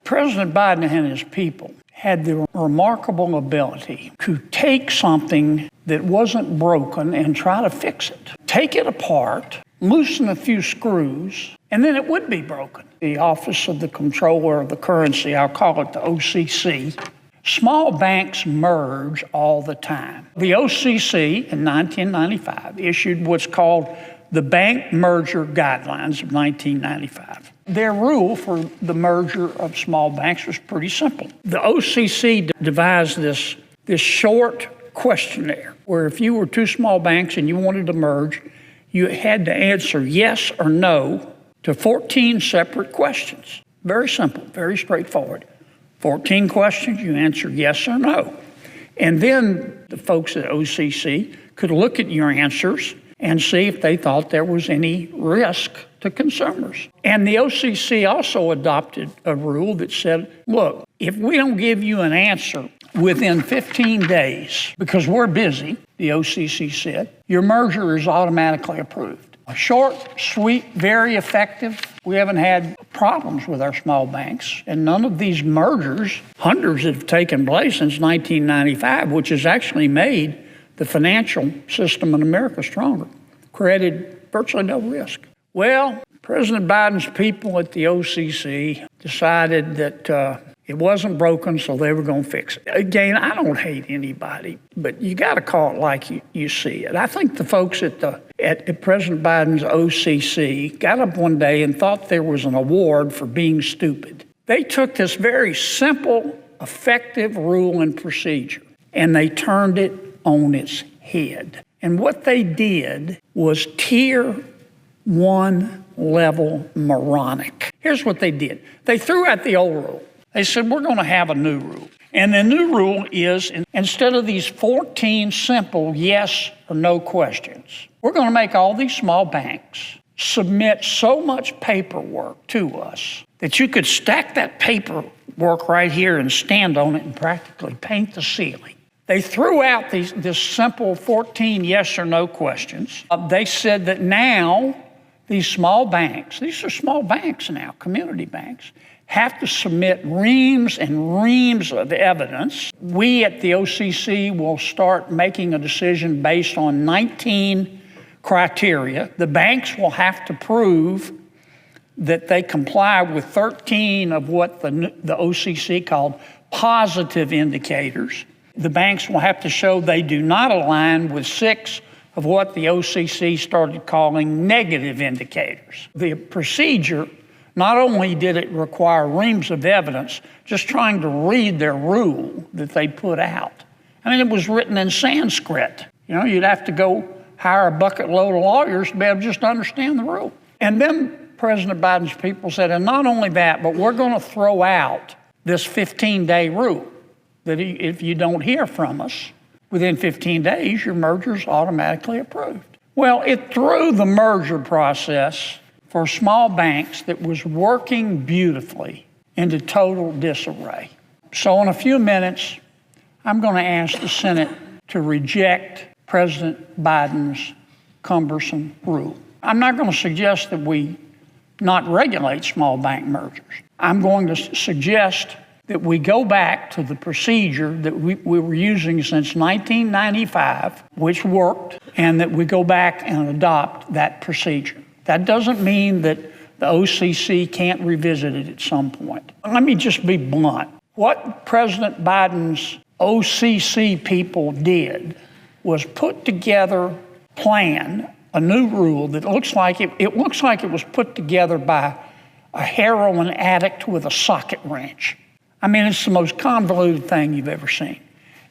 President Biden and his people had the remarkable ability to take something that wasn't broken and try to fix it. Take it apart, loosen a few screws, and then it would be broken. The Office of the Comptroller of the Currency, I'll call it the OCC, small banks merge all the time. The OCC in 1995 issued what's called the Bank Merger Guidelines of 1995. Their rule for the merger of small banks was pretty simple. The OCC devised this short questionnaire where if you were two small banks and you wanted to merge, you had to answer yes or no to 14 separate questions. Very simple, very straightforward. 14 questions, you answer yes or no. And then the folks at OCC could look at your answers and see if they thought there was any risk to consumers. And the OCC also adopted a rule that said, look, if we don't give you an answer within 15 days, because we're busy, the OCC said, your merger is automatically approved. Short, sweet, very effective. We haven't had problems with our small banks, and none of these mergers, hundreds that have taken place since 1995, which has actually made the financial system in America stronger, created virtually no risk. Well, President Biden's people at the OCC decided that it wasn't broken, so they were going to fix it. Again, I don't hate anybody, but you got to call it like you see it. I think the folks at President Biden's OCC got up one day and thought there was an award for being stupid. They took this very simple, effective rule and procedure, and they turned it on its head. And what they did was tier 1 level moronic. Here's what they did. They threw out the old rule. They said, we're going to have a new rule. And the new rule is, instead of these 14 simple yes or no questions, we're going to make all these small banks submit so much paperwork to us that you could stack that paperwork right here and stand on it and practically paint the ceiling. They threw out this simple 14 yes or no questions. They said that now these small banks, these are small banks now, community banks, have to submit reams and reams of evidence. We at the OCC will start making a decision based on 19 criteria. The banks will have to prove that they comply with 13 of what the OCC called positive indicators. The banks will have to show they do not align with 6 of what the OCC started calling negative indicators. The procedure, not only did it require reams of evidence, just trying to read their rule that they put out. I mean, it was written in Sanskrit. You know, you'd have to go hire a bucket load of lawyers to be able to just understand the rule. And then President Biden's people said, and not only that, but we're going to throw out this 15-day rule that if you don't hear from us within 15 days, your merger's automatically approved. Well, it threw the merger process for small banks that was working beautifully into total disarray. So in a few minutes, I'm going to ask the Senate to reject President Biden's cumbersome rule. I'm not going to suggest that we not regulate small bank mergers. I'm going to suggest that we go back to the procedure that we were using since 1995, which worked, and that we go back and adopt that procedure. That doesn't mean that the OCC can't revisit it at some point. Let me just be blunt. What President Biden's OCC people did was put together a plan, a new rule that looks like it looks like it was put together by a heroin addict with a socket wrench. I mean, it's the most convoluted thing you've ever seen.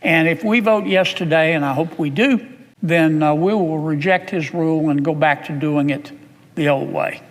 And if we vote yes today, and I hope we do, then we will reject his rule and go back to doing it the old way.